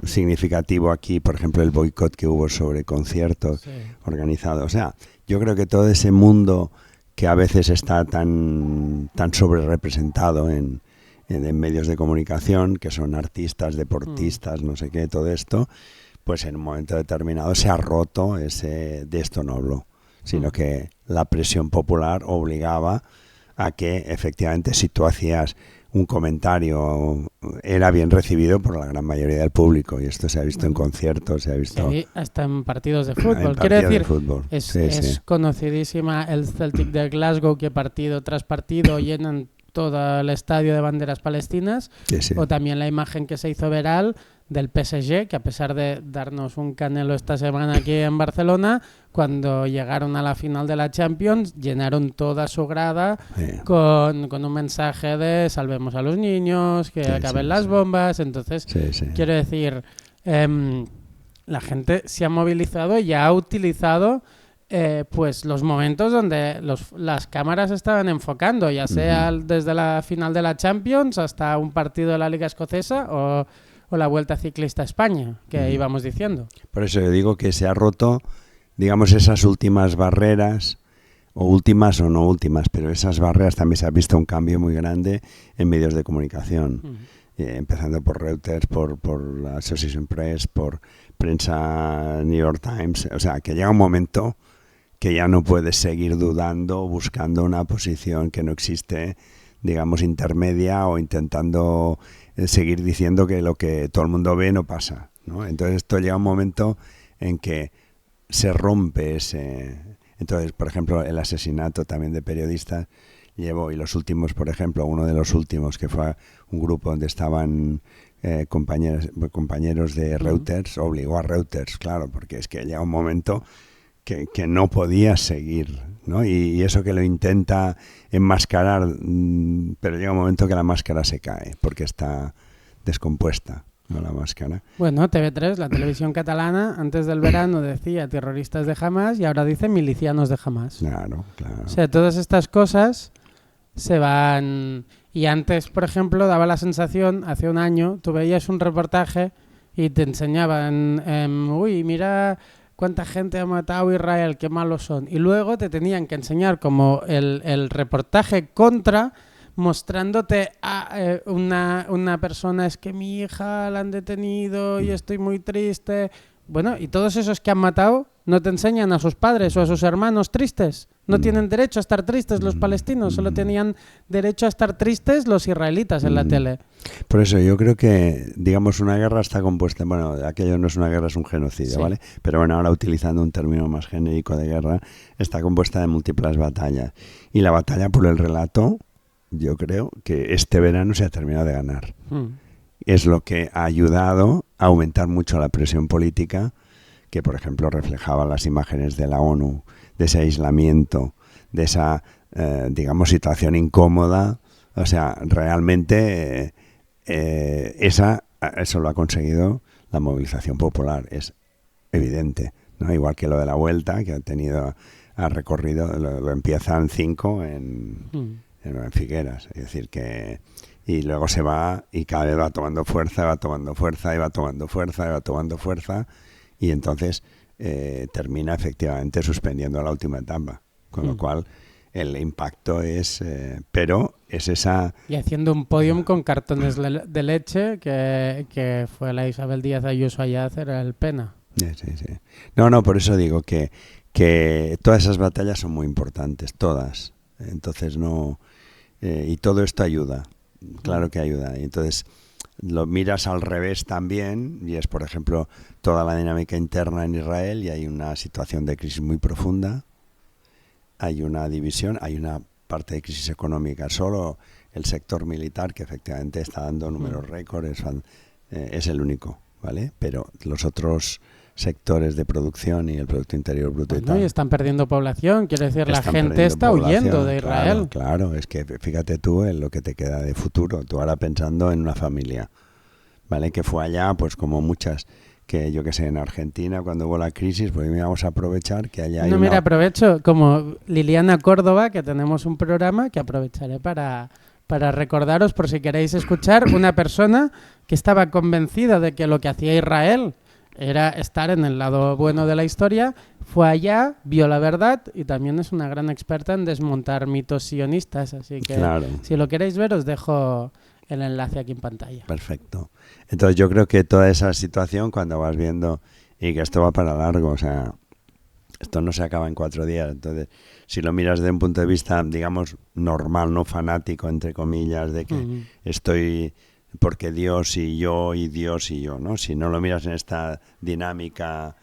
significativo aquí, por ejemplo, el boicot que hubo sobre conciertos organizados. O sea, yo creo que todo ese mundo que a veces está tan sobre representado en medios de comunicación, que son artistas, deportistas, no sé qué, todo esto, pues en un momento determinado se ha roto de esto no hablo, sino que la presión popular obligaba a que efectivamente si tú hacías un comentario era bien recibido por la gran mayoría del público, y esto se ha visto en conciertos, se ha visto hasta en partidos de fútbol. Quiero decir, es conocidísima el Celtic de Glasgow, que partido tras partido llenan todo el estadio de banderas palestinas, o también la imagen que se hizo viral del PSG, que a pesar de darnos un canelo esta semana aquí en Barcelona, cuando llegaron a la final de la Champions, llenaron toda su grada con un mensaje de salvemos a los niños, que acaben las bombas. Entonces, quiero decir, la gente se ha movilizado y ha utilizado pues los momentos donde las cámaras estaban enfocando, ya sea desde la final de la Champions hasta un partido de la Liga Escocesa o la Vuelta Ciclista a España, que íbamos diciendo. Por eso yo digo que se ha roto, digamos, esas últimas barreras, o últimas o no últimas, pero esas barreras también se ha visto un cambio muy grande en medios de comunicación, empezando por Reuters, por la Associated Press, por prensa New York Times. O sea, que llega un momento que ya no puedes seguir dudando, buscando una posición que no existe, digamos, intermedia, o intentando seguir diciendo que lo que todo el mundo ve no pasa, ¿no? Entonces esto llega un momento en que se rompe ese. Entonces, por ejemplo, el asesinato también de periodistas y los últimos, por ejemplo, uno de los últimos, que fue un grupo donde estaban compañeros de Reuters, obligó a Reuters, claro, porque es que llega un momento que no podía seguir, ¿no? Y eso que lo intenta enmascarar, pero llega un momento que la máscara se cae, porque está descompuesta, ¿no? La máscara. Bueno, TV3, la televisión catalana, antes del verano decía terroristas de Hamás y ahora dice milicianos de Hamás. Claro. O sea, todas estas cosas se van. Y antes, por ejemplo, daba la sensación, hace un año, tú veías un reportaje y te enseñaban, uy, mira cuánta gente ha matado a Israel, qué malos son. Y luego te tenían que enseñar como el reportaje contra, mostrándote a una persona, es que mi hija la han detenido y estoy muy triste. Bueno, y todos esos que han matado no te enseñan a sus padres o a sus hermanos tristes. No tienen derecho a estar tristes los palestinos, solo tenían derecho a estar tristes los israelitas en la tele. Por eso yo creo que, digamos, una guerra está compuesta, bueno, aquello no es una guerra, es un genocidio, Sí. ¿vale? Pero bueno, ahora utilizando un término más genérico de guerra, está compuesta de múltiples batallas. Y la batalla por el relato, yo creo que este verano se ha terminado de ganar. Es lo que ha ayudado a aumentar mucho la presión política, que por ejemplo reflejaba las imágenes de la ONU, de ese aislamiento, de esa, digamos, situación incómoda. O sea, realmente eso lo ha conseguido la movilización popular, es evidente, ¿no? Igual que lo de la vuelta, que ha recorrido, lo empiezan 5 en Figueras, es decir que... Y luego se va y cada vez va tomando fuerza, va tomando fuerza, y va tomando fuerza, y va tomando fuerza, y entonces termina efectivamente suspendiendo la última etapa. Con lo cual el impacto es... pero es esa... Y haciendo un podium con cartones de leche que fue la Isabel Díaz Ayuso allá a hacer el pena. Sí. No, por eso digo que todas esas batallas son muy importantes, todas. Entonces no... y todo esto ayuda. Claro que ayuda. Y entonces lo miras al revés también, y es, por ejemplo, toda la dinámica interna en Israel, y hay una situación de crisis muy profunda, hay una división, hay una parte de crisis económica. Solo el sector militar, que efectivamente está dando números récords, es el único, ¿vale? Pero los otros sectores de producción y el Producto Interior Bruto y tal... Y están perdiendo población, quiero decir, la Están gente perdiendo está población, huyendo de Israel. Claro, es que fíjate tú en lo que te queda de futuro, tú ahora pensando en una familia, ¿vale? Que fue allá, pues como muchas, que yo que sé, en Argentina cuando hubo la crisis, pues vamos a aprovechar que allá hay No, mira, aprovecho, como Liliana Córdoba, que tenemos un programa que aprovecharé para recordaros, por si queréis escuchar, una persona que estaba convencida de que lo que hacía Israel era estar en el lado bueno de la historia, fue allá, vio la verdad y también es una gran experta en desmontar mitos sionistas, así que si lo queréis ver os dejo el enlace aquí en pantalla. Perfecto. Entonces yo creo que toda esa situación, cuando vas viendo, y que esto va para largo, o sea, esto no se acaba en 4 días, entonces si lo miras desde un punto de vista, digamos, normal, no fanático, entre comillas, de que estoy... porque Dios y yo, ¿no? Si no lo miras en esta dinámica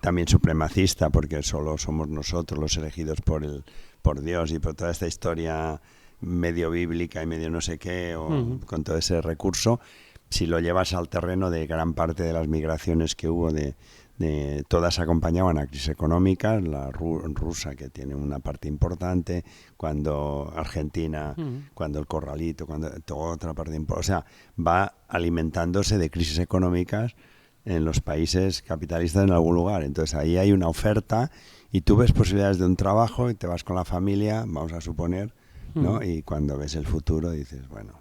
también supremacista, porque solo somos nosotros los elegidos por Dios y por toda esta historia medio bíblica y medio no sé qué, o con todo ese recurso, si lo llevas al terreno de gran parte de las migraciones que hubo, todas acompañaban a crisis económicas, la rusa, que tiene una parte importante, cuando Argentina, cuando el corralito, cuando toda otra parte importante, o sea, va alimentándose de crisis económicas en los países capitalistas en algún lugar. Entonces ahí hay una oferta y tú ves posibilidades de un trabajo y te vas con la familia, vamos a suponer, ¿no? Y cuando ves el futuro dices, bueno,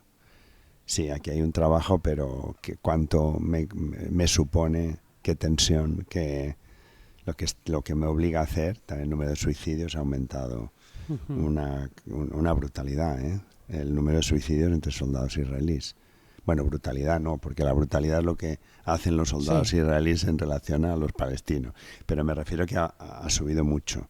sí, aquí hay un trabajo, pero ¿cuánto me supone? Qué tensión, lo que me obliga a hacer. También el número de suicidios ha aumentado una brutalidad, ¿eh? El número de suicidios entre soldados israelíes. Bueno, brutalidad no, porque la brutalidad es lo que hacen los soldados israelíes en relación a los palestinos. Pero me refiero que ha subido mucho,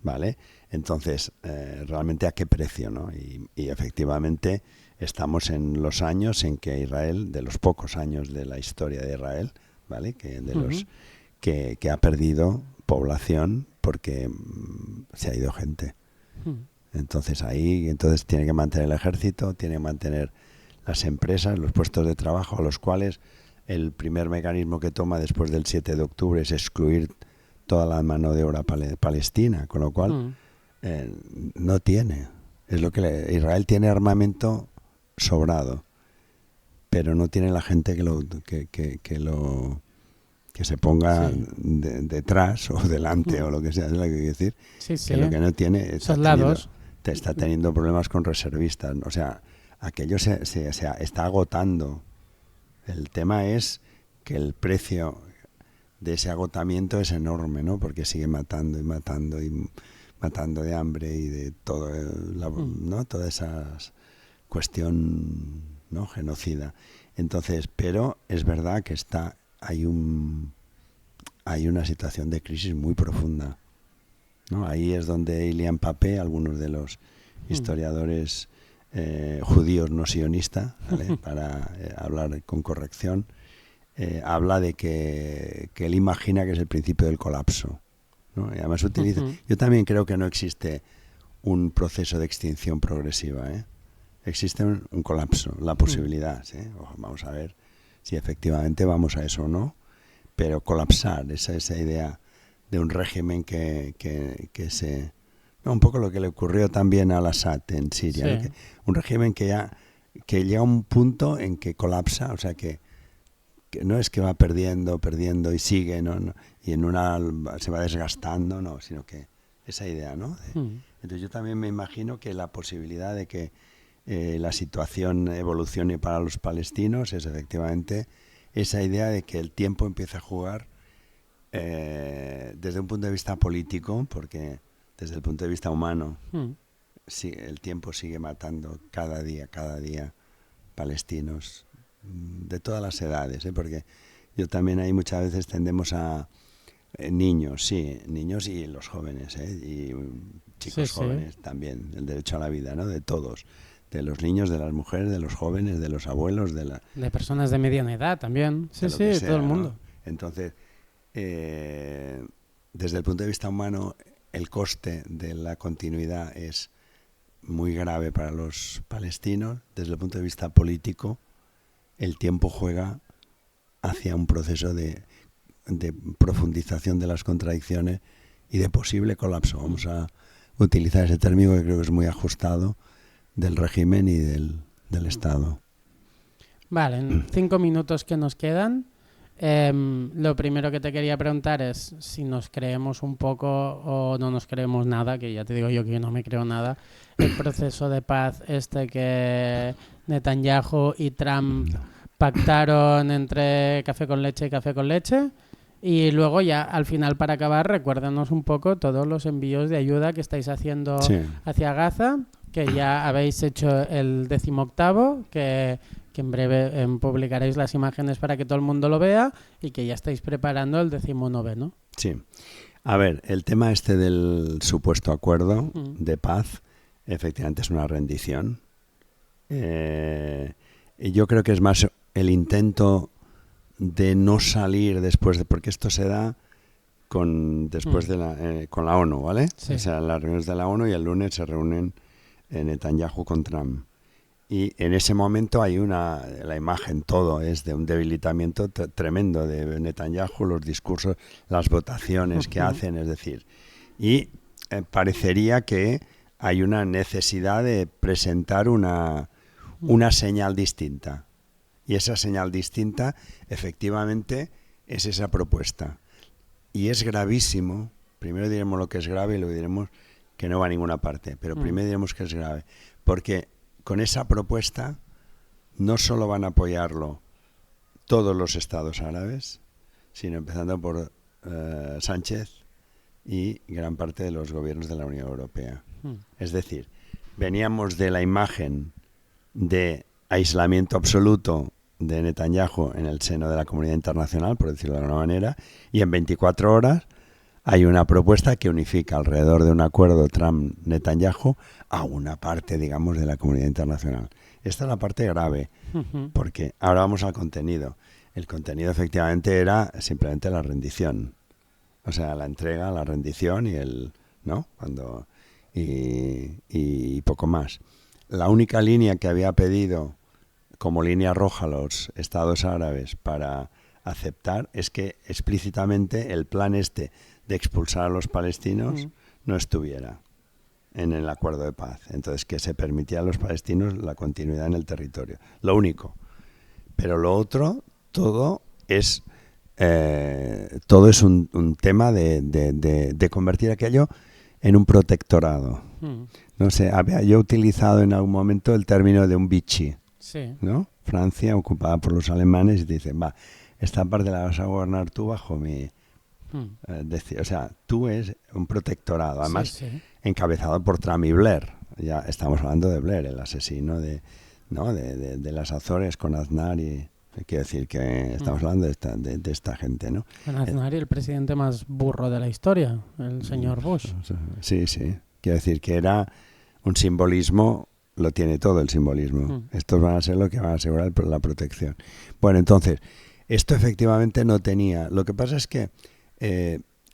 ¿vale? Entonces, realmente a qué precio, ¿no? Y efectivamente estamos en los años en que Israel, de los pocos años de la historia de Israel, ¿vale? Que ha perdido población porque se ha ido gente. Entonces entonces tiene que mantener el ejército, tiene que mantener las empresas, los puestos de trabajo, a los cuales el primer mecanismo que toma después del 7 de octubre es excluir toda la mano de obra palestina, con lo cual no tiene. Es lo que Israel tiene armamento sobrado, pero no tiene la gente que se ponga detrás o delante o lo que sea, es lo que quiero decir. Que lo que no tiene está teniendo problemas con reservistas. O sea, aquello se está agotando. El tema es que el precio de ese agotamiento es enorme, ¿no? Porque sigue matando y matando y matando de hambre y de todo, ¿no? Toda esa cuestión, ¿no? Genocida. Entonces, pero es verdad que hay una situación de crisis muy profunda, ¿no? Ahí es donde Ilian Papé, algunos de los historiadores judíos no sionistas, ¿vale? Para hablar con corrección, habla de que él imagina que es el principio del colapso, ¿no? Y además utiliza... Yo también creo que no existe un proceso de extinción progresiva, ¿eh? Existe un colapso, la posibilidad, ¿sí? Vamos a ver si efectivamente vamos a eso o no, pero colapsar, esa idea de un régimen que se... No, un poco lo que le ocurrió también al Assad en Siria, Sí. ¿no? Un régimen que llega a un punto en que colapsa, o sea que no es que va perdiendo y sigue, ¿no? Y se va desgastando, no, sino que esa idea, ¿no? Entonces yo también me imagino que la posibilidad de que la situación evolucione para los palestinos es efectivamente esa idea de que el tiempo empieza a jugar desde un punto de vista político, porque desde el punto de vista humano sí, el tiempo sigue matando cada día palestinos de todas las edades, porque yo también ahí muchas veces tendemos a niños y los jóvenes, y chicos jóvenes también, el derecho a la vida, ¿no? De todos, de los niños, de las mujeres, de los jóvenes, de los abuelos, de personas de mediana edad también, sí, sea, todo el mundo, ¿no? Entonces, desde el punto de vista humano, el coste de la continuidad es muy grave para los palestinos. Desde el punto de vista político, el tiempo juega hacia un proceso de profundización de las contradicciones y de posible colapso. Vamos a utilizar ese término que creo que es muy ajustado del régimen y del Estado. Vale, en 5 minutos que nos quedan, lo primero que te quería preguntar es si nos creemos un poco o no nos creemos nada, que ya te digo yo que no me creo nada, el proceso de paz que Netanyahu y Trump pactaron entre café con leche y café con leche. Y luego ya al final, para acabar, recuérdanos un poco todos los envíos de ayuda que estáis haciendo hacia Gaza, que ya habéis hecho el 18º, que en breve publicaréis las imágenes para que todo el mundo lo vea, y que ya estáis preparando el 19º. Sí. A ver, el tema del supuesto acuerdo de paz, efectivamente es una rendición. Y yo creo que es más el intento de no salir después porque esto se da con la ONU, ¿vale? Sí. O sea, las reuniones de la ONU, y el lunes se reúnen Netanyahu con Trump. Y en ese momento hay la imagen, todo es de un debilitamiento tremendo de Netanyahu, los discursos, las votaciones que hacen, es decir, y parecería que hay una necesidad de presentar una señal distinta. Y esa señal distinta, efectivamente, es esa propuesta. Y es gravísimo. Primero diremos lo que es grave y luego diremos que no va a ninguna parte. Pero primero diremos que es grave. Porque con esa propuesta no solo van a apoyarlo todos los estados árabes, sino empezando por Sánchez y gran parte de los gobiernos de la Unión Europea. Es decir, veníamos de la imagen de aislamiento absoluto de Netanyahu en el seno de la comunidad internacional, por decirlo de alguna manera, y en 24 horas hay una propuesta que unifica alrededor de un acuerdo Trump-Netanyahu a una parte, digamos, de la comunidad internacional. Esta es la parte grave, porque ahora vamos al contenido. El contenido efectivamente era simplemente la rendición, o sea, la entrega, la rendición y poco más. La única línea que había pedido como línea roja los estados árabes para aceptar es que explícitamente el plan de expulsar a los palestinos no estuviera en el acuerdo de paz. Entonces, que se permitía a los palestinos la continuidad en el territorio. Lo único. Pero lo otro, todo es un tema de convertir aquello en un protectorado. No sé, había yo utilizado en algún momento el término de un Vichy. Sí. ¿No? Francia ocupada por los alemanes y dicen, esta parte la vas a gobernar tú bajo mi... o sea, tú es un protectorado, además encabezado por Trump y Blair. Ya estamos hablando de Blair, el asesino de las Azores con Aznar y Quiero decir que estamos hablando de esta gente, ¿no? Bueno, Aznar y el presidente más burro de la historia, el señor Bush. Sí. Quiero decir que era un simbolismo, lo tiene todo el simbolismo. Estos van a ser lo que van a asegurar la protección. Bueno, entonces, esto efectivamente no tenía. Lo que pasa es que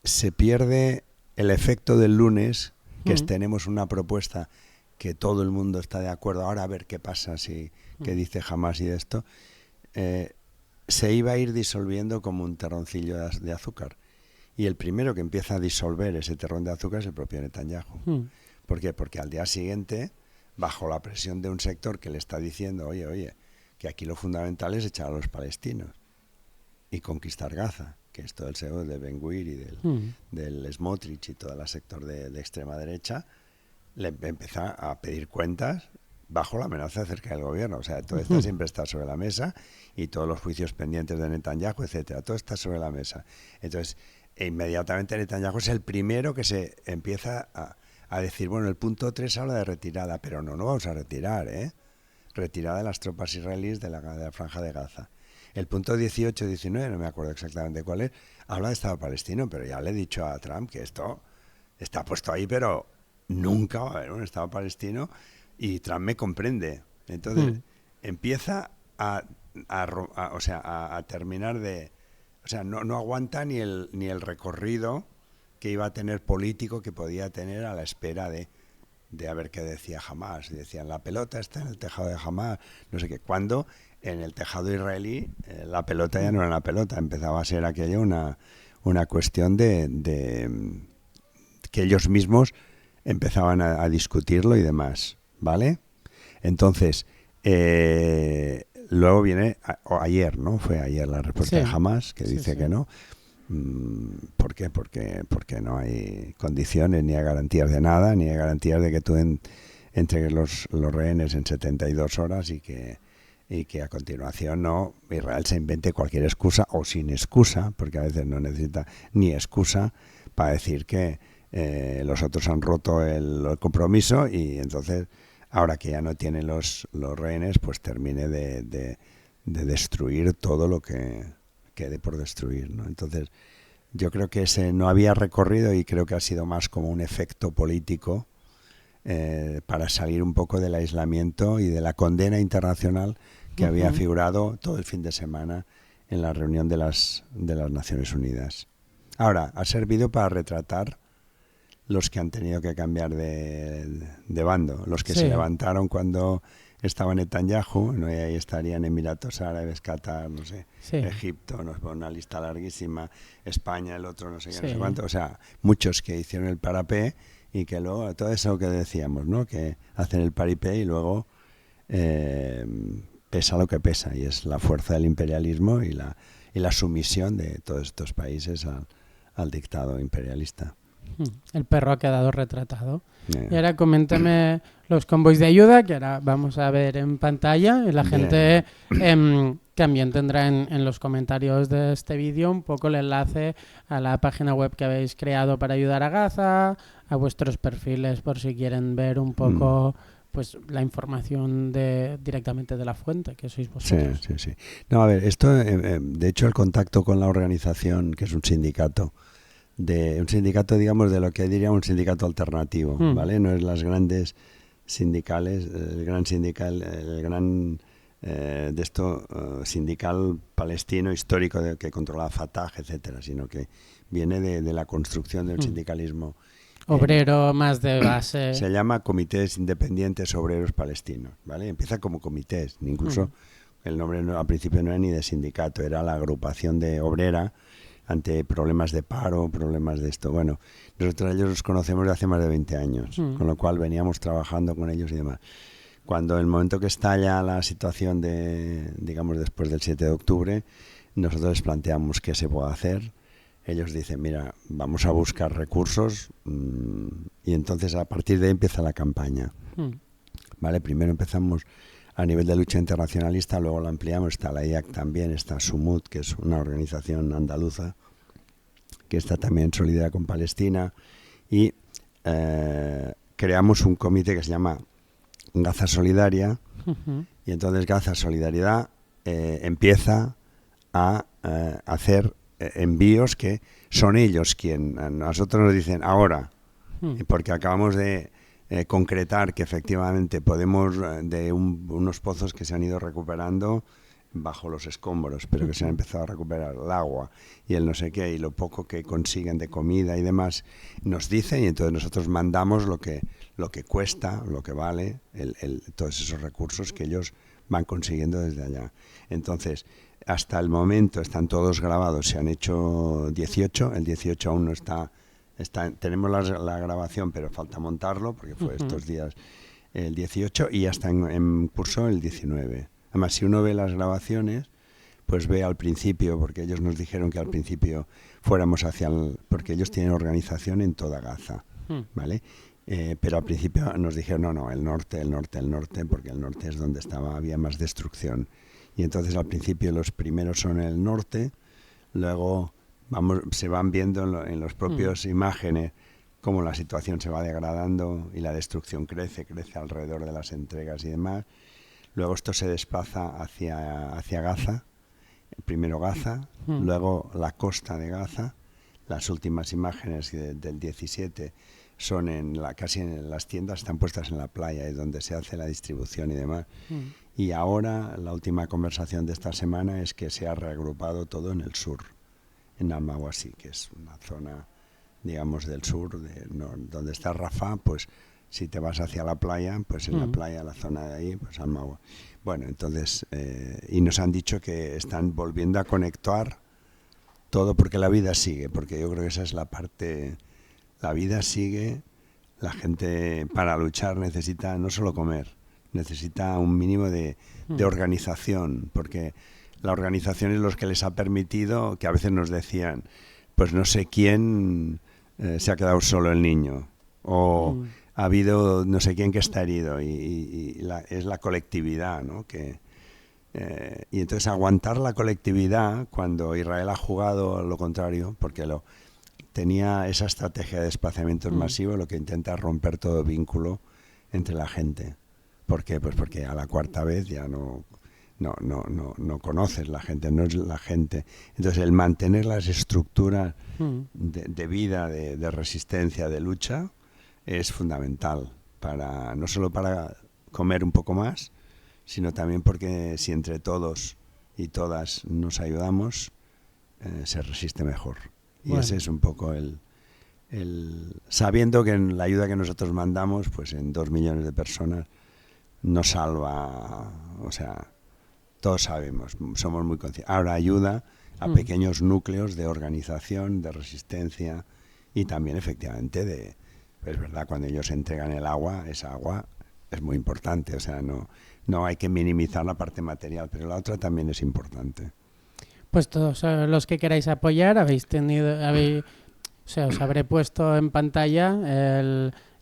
se pierde el efecto del lunes, que tenemos una propuesta que todo el mundo está de acuerdo. Ahora a ver qué pasa, qué dice Hamás y de esto. Se iba a ir disolviendo como un terroncillo de azúcar. Y el primero que empieza a disolver ese terrón de azúcar es el propio Netanyahu. ¿Por qué? Porque al día siguiente, bajo la presión de un sector que le está diciendo, oye, que aquí lo fundamental es echar a los palestinos y conquistar Gaza, que es todo el sector de Ben-Gvir y del Smotrich y todo el sector de extrema derecha, le empieza a pedir cuentas bajo la amenaza acerca del gobierno. O sea, todo esto siempre está sobre la mesa y todos los juicios pendientes de Netanyahu, etcétera, todo está sobre la mesa. Entonces, inmediatamente Netanyahu es el primero que se empieza a decir, bueno, el punto 3 habla de retirada, pero no vamos a retirar, retirada de las tropas israelíes de la franja de Gaza. El punto 18, 19, no me acuerdo exactamente cuál es, habla de Estado palestino, pero ya le he dicho a Trump que esto está puesto ahí, pero nunca va a haber un Estado palestino. Y Trump me comprende. Entonces empieza a terminar de... O sea, no aguanta ni el recorrido que iba a tener político que podía tener a la espera de a ver qué decía Hamás. Decían, la pelota está en el tejado de Hamás, no sé qué. Cuando en el tejado israelí la pelota ya no era una pelota, empezaba a ser aquello una cuestión de que ellos mismos empezaban a discutirlo y demás. ¿Vale? Entonces, luego viene ayer, ¿no? Fue ayer la respuesta de Hamás, que dice que no. ¿Por qué? Porque no hay condiciones, ni hay garantías de nada, ni hay garantías de que tú entregues los rehenes en 72 horas y que a continuación Israel se invente cualquier excusa o sin excusa, porque a veces no necesita ni excusa para decir que los otros han roto el compromiso y entonces ahora que ya no tiene los rehenes, pues termine de destruir todo lo que quede por destruir, ¿no? Entonces, yo creo que ese no había recorrido y creo que ha sido más como un efecto político para salir un poco del aislamiento y de la condena internacional que había figurado todo el fin de semana en la reunión de las Naciones Unidas. Ahora, ha servido para retratar los que han tenido que cambiar de bando, los que se levantaron cuando estaba Netanyahu, ¿no? Y ahí estarían Emiratos Árabes, Qatar, no sé, Egipto, nos pone una lista larguísima, España, el otro, no sé qué, no sé cuánto, o sea, muchos que hicieron el parapé y que luego, todo eso que decíamos, ¿no? Que hacen el paripé y luego pesa lo que pesa, y es la fuerza del imperialismo y la sumisión de todos estos países al dictado imperialista. El perro ha quedado retratado. Y ahora coméntame los convoys de ayuda, que ahora vamos a ver en pantalla. Y la gente también tendrá en los comentarios de este vídeo un poco el enlace a la página web que habéis creado para ayudar a Gaza, a vuestros perfiles por si quieren ver un poco pues la información directamente de la fuente, que sois vosotros. Sí. No, a ver, esto, de hecho, el contacto con la organización, que es un sindicato, digamos, de lo que diría un sindicato alternativo, ¿vale? No es las grandes sindicales, el gran sindical palestino histórico que controla Fatah, etcétera, sino que viene de la construcción del sindicalismo obrero más de base. Se llama Comités Independientes Obreros Palestinos, ¿vale? Empieza como comités, incluso el nombre al principio no era ni de sindicato, era la agrupación de obrera ante problemas de paro, problemas de esto. Bueno, nosotros ellos los conocemos de hace más de 20 años, con lo cual veníamos trabajando con ellos y demás. Cuando el momento que estalla la situación digamos, después del 7 de octubre, nosotros les planteamos qué se puede hacer. Ellos dicen, mira, vamos a buscar recursos, y entonces a partir de ahí empieza la campaña. ¿Vale? Primero empezamos a nivel de lucha internacionalista, luego la ampliamos, está la IAC también, está Sumut, que es una organización andaluza, que está también solidaria con Palestina, y creamos un comité que se llama Gaza Solidaria, y entonces Gaza Solidaridad empieza a hacer envíos que son ellos quien a nosotros nos dicen ahora, porque acabamos de concretar que efectivamente podemos de unos pozos que se han ido recuperando bajo los escombros, pero que se han empezado a recuperar el agua y el no sé qué y lo poco que consiguen de comida y demás, nos dicen, y entonces nosotros mandamos lo que cuesta, lo que vale todos esos recursos que ellos van consiguiendo desde allá. Entonces, hasta el momento están todos grabados, se han hecho 18, el 18 aún no está tenemos la grabación, pero falta montarlo, porque fue estos días el 18 y ya está en curso el 19. Además, si uno ve las grabaciones, pues ve al principio, porque ellos nos dijeron que al principio fuéramos porque ellos tienen organización en toda Gaza, ¿vale? Pero al principio nos dijeron, no, el norte, porque el norte es donde había más destrucción. Y entonces al principio los primeros son el norte, luego se van viendo en las propias imágenes cómo la situación se va degradando y la destrucción crece alrededor de las entregas y demás. Luego esto se desplaza hacia Gaza, primero Gaza, luego la costa de Gaza. Las últimas imágenes del 17 son casi en las tiendas, están puestas en la playa, es donde se hace la distribución y demás. Y ahora la última conversación de esta semana es que se ha reagrupado todo en el sur, en Al-Mawasi, que es una zona, digamos, del sur, donde está Rafah, pues si te vas hacia la playa, pues en la playa, la zona de ahí, pues Al-Mawasi. Bueno, entonces, y nos han dicho que están volviendo a conectar todo porque la vida sigue, porque yo creo que esa es la parte, la vida sigue, la gente para luchar necesita no solo comer, necesita un mínimo de organización, porque la organización es lo que les ha permitido, que a veces nos decían, pues no sé quién se ha quedado solo el niño, o ha habido no sé quién que está herido, y es la colectividad, ¿no? Y entonces aguantar la colectividad cuando Israel ha jugado lo contrario, porque tenía esa estrategia de desplazamientos masivos, lo que intenta es romper todo vínculo entre la gente. ¿Por qué? Pues porque a la cuarta vez ya no conoces la gente, no es la gente. Entonces el mantener las estructuras de vida, de resistencia, de lucha, es fundamental, no solo para comer un poco más, sino también porque si entre todos y todas nos ayudamos, se resiste mejor. Y ese es un poco sabiendo que la ayuda que nosotros mandamos, pues en 2 millones de personas, nos salva, o sea, todos sabemos, somos muy conscientes. Ahora ayuda a pequeños núcleos de organización, de resistencia y también efectivamente es verdad, cuando ellos entregan el agua, esa agua es muy importante, o sea, no hay que minimizar la parte material, pero la otra también es importante. Pues todos los que queráis apoyar, os habré puesto en pantalla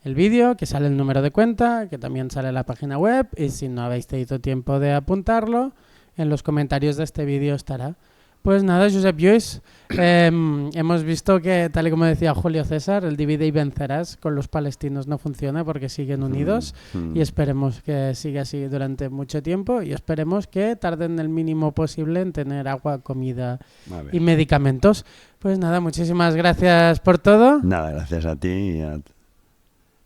el vídeo, que sale el número de cuenta, que también sale la página web, y si no habéis tenido tiempo de apuntarlo, en los comentarios de este vídeo estará. Pues nada, Josep Lluís, hemos visto que, tal y como decía Julio César, el divide y vencerás con los palestinos no funciona porque siguen unidos y esperemos que siga así durante mucho tiempo y esperemos que tarden el mínimo posible en tener agua, comida y medicamentos. Pues nada, muchísimas gracias por todo. Nada, gracias a ti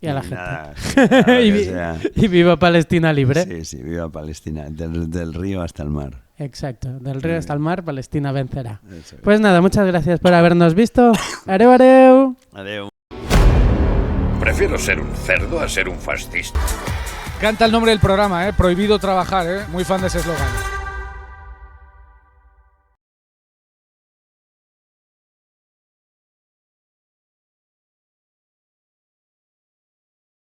y a la gente. Y viva Palestina libre. Sí, viva Palestina, del río hasta el mar. Exacto, del río hasta el mar, Palestina vencerá. Pues nada, muchas gracias por habernos visto. Adeu, adeu. Adeu. Prefiero ser un cerdo a ser un fascista. Canta el nombre del programa, prohibido trabajar, muy fan de ese eslogan.